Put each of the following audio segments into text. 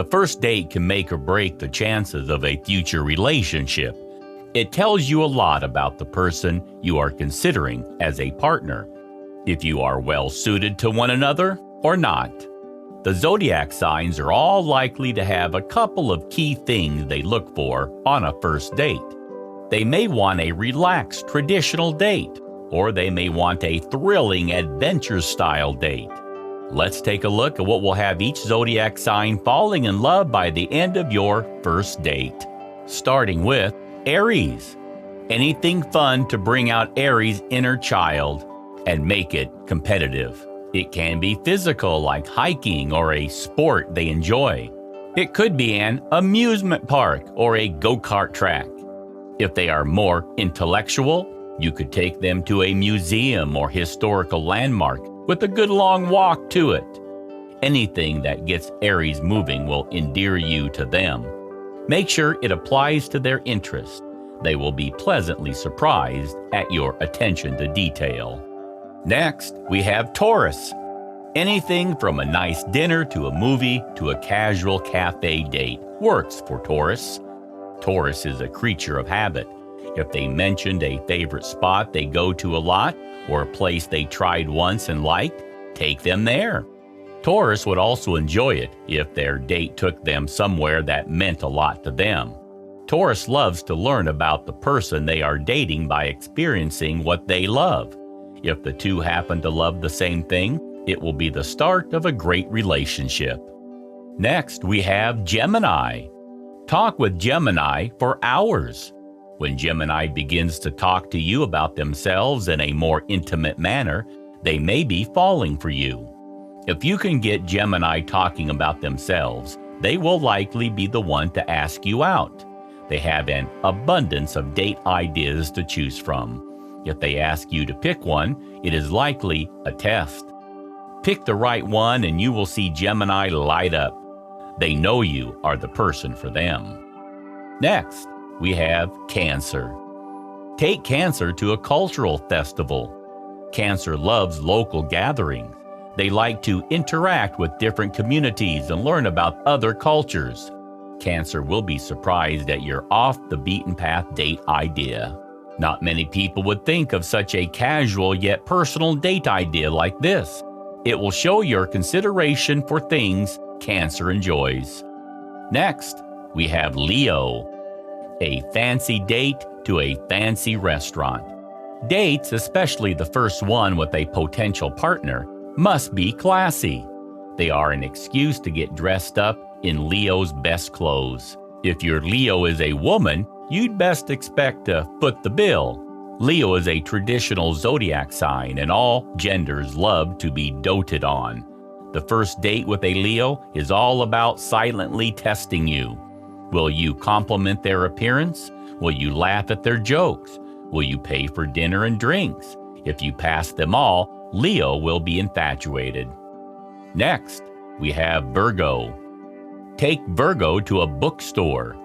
The first date can make or break the chances of a future relationship. It tells you a lot about the person you are considering as a partner, if you are well suited to one another or not. The zodiac signs are all likely to have a couple of key things they look for on a first date. They may want a relaxed, traditional date, or they may want a thrilling, adventure-style date. Let's take a look at what will have each zodiac sign falling in love by the end of your first date. Starting with Aries. Anything fun to bring out Aries' inner child and make it competitive. It can be physical, like hiking or a sport they enjoy. It could be an amusement park or a go-kart track. If they are more intellectual, you could take them to a museum or historical landmark with a good long walk to it. Anything that gets Aries moving will endear you to them. Make sure it applies to their interest. They will be pleasantly surprised at your attention to detail. Next, we have Taurus. Anything from a nice dinner to a movie to a casual cafe date works for Taurus. Taurus is a creature of habit. If they mentioned a favorite spot they go to a lot or a place they tried once and liked, take them there. Taurus would also enjoy it if their date took them somewhere that meant a lot to them. Taurus loves to learn about the person they are dating by experiencing what they love. If the two happen to love the same thing, it will be the start of a great relationship. Next, we have Gemini. Talk with Gemini for hours. When Gemini begins to talk to you about themselves in a more intimate manner, they may be falling for you. If you can get Gemini talking about themselves, they will likely be the one to ask you out. They have an abundance of date ideas to choose from. If they ask you to pick one, it is likely a test. Pick the right one and you will see Gemini light up. They know you are the person for them. Next, we have Cancer. Take Cancer to a cultural festival. Cancer loves local gatherings. They like to interact with different communities and learn about other cultures. Cancer will be surprised at your off-the-beaten-path date idea. Not many people would think of such a casual yet personal date idea like this. It will show your consideration for things Cancer enjoys. Next, we have Leo. A fancy date to a fancy restaurant. Dates, especially the first one with a potential partner, must be classy. They are an excuse to get dressed up in Leo's best clothes. If your Leo is a woman, you'd best expect to foot the bill. Leo is a traditional zodiac sign, and all genders love to be doted on. The first date with a Leo is all about silently testing you. Will you compliment their appearance? Will you laugh at their jokes? Will you pay for dinner and drinks? If you pass them all, Leo will be infatuated. Next, we have Virgo. Take Virgo to a bookstore.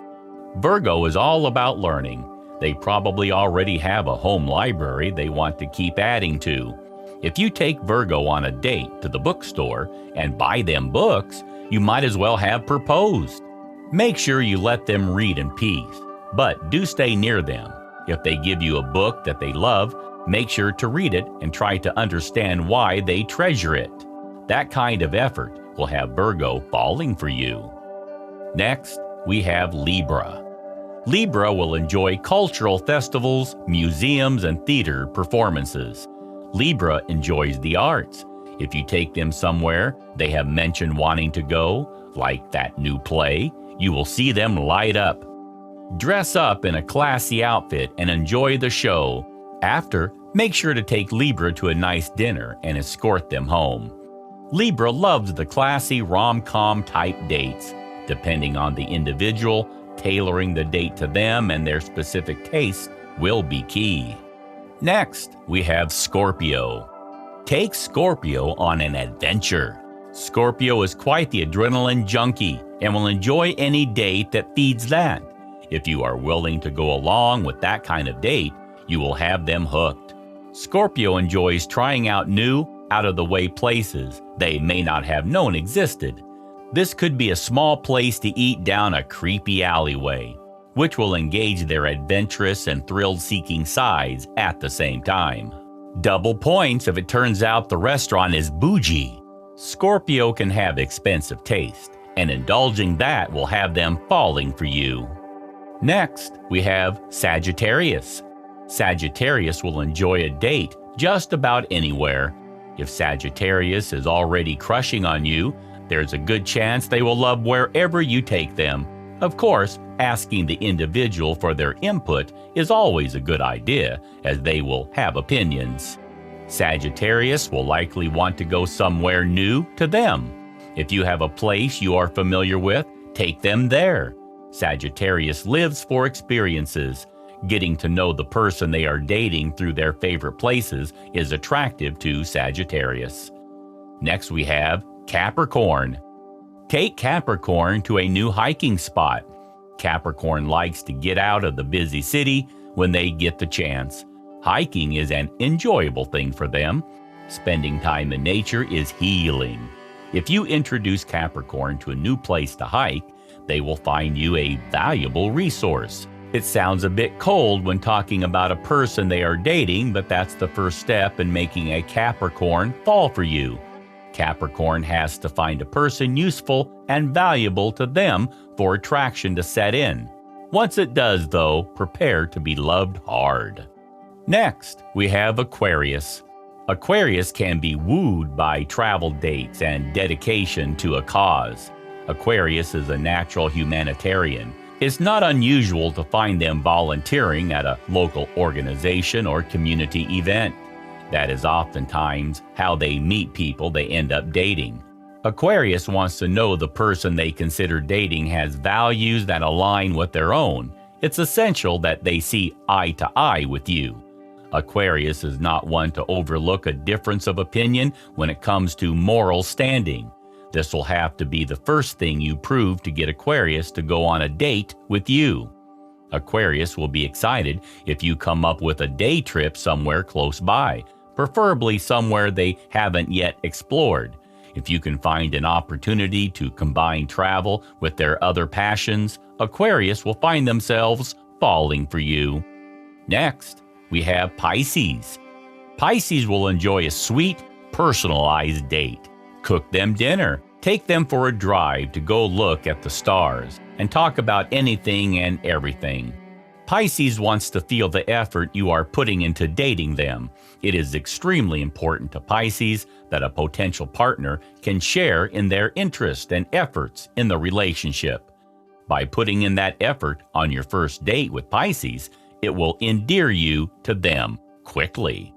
Virgo is all about learning. They probably already have a home library they want to keep adding to. If you take Virgo on a date to the bookstore and buy them books, you might as well have proposed. Make sure you let them read in peace, but do stay near them. If they give you a book that they love, make sure to read it and try to understand why they treasure it. That kind of effort will have Virgo falling for you. Next, we have Libra. Libra will enjoy cultural festivals, museums, and theater performances. Libra enjoys the arts. If you take them somewhere they have mentioned wanting to go, like that new play, you will see them light up. Dress up in a classy outfit and enjoy the show. After, make sure to take Libra to a nice dinner and escort them home. Libra loves the classy rom-com type dates. Depending on the individual, tailoring the date to them and their specific tastes will be key. Next, we have Scorpio. Take Scorpio on an adventure. Scorpio is quite the adrenaline junkie and will enjoy any date that feeds that. If you are willing to go along with that kind of date, you will have them hooked. Scorpio enjoys trying out new, out-of-the-way places they may not have known existed. This could be a small place to eat down a creepy alleyway, which will engage their adventurous and thrill-seeking sides at the same time. Double points if it turns out the restaurant is bougie. Scorpio can have expensive taste, and indulging that will have them falling for you. Next, we have Sagittarius. Sagittarius will enjoy a date just about anywhere. If Sagittarius is already crushing on you, there's a good chance they will love wherever you take them. Of course, asking the individual for their input is always a good idea, as they will have opinions. Sagittarius will likely want to go somewhere new to them. If you have a place you are familiar with, take them there. Sagittarius lives for experiences. Getting to know the person they are dating through their favorite places is attractive to Sagittarius. Next we have Capricorn. Take Capricorn to a new hiking spot. Capricorn likes to get out of the busy city when they get the chance. Hiking is an enjoyable thing for them. Spending time in nature is healing. If you introduce Capricorn to a new place to hike, they will find you a valuable resource. It sounds a bit cold when talking about a person they are dating, but that's the first step in making a Capricorn fall for you. Capricorn has to find a person useful and valuable to them for attraction to set in. Once it does, though, prepare to be loved hard. Next, we have Aquarius. Aquarius can be wooed by travel dates and dedication to a cause. Aquarius is a natural humanitarian. It's not unusual to find them volunteering at a local organization or community event. That is oftentimes how they meet people they end up dating. Aquarius wants to know the person they consider dating has values that align with their own. It's essential that they see eye to eye with you. Aquarius is not one to overlook a difference of opinion when it comes to moral standing. This will have to be the first thing you prove to get Aquarius to go on a date with you. Aquarius will be excited if you come up with a day trip somewhere close by, preferably somewhere they haven't yet explored. If you can find an opportunity to combine travel with their other passions, Aquarius will find themselves falling for you. Next, we have Pisces. Pisces will enjoy a sweet, personalized date. Cook them dinner, take them for a drive to go look at the stars, and talk about anything and everything. Pisces wants to feel the effort you are putting into dating them. It is extremely important to Pisces that a potential partner can share in their interest and efforts in the relationship. By putting in that effort on your first date with Pisces, it will endear you to them quickly.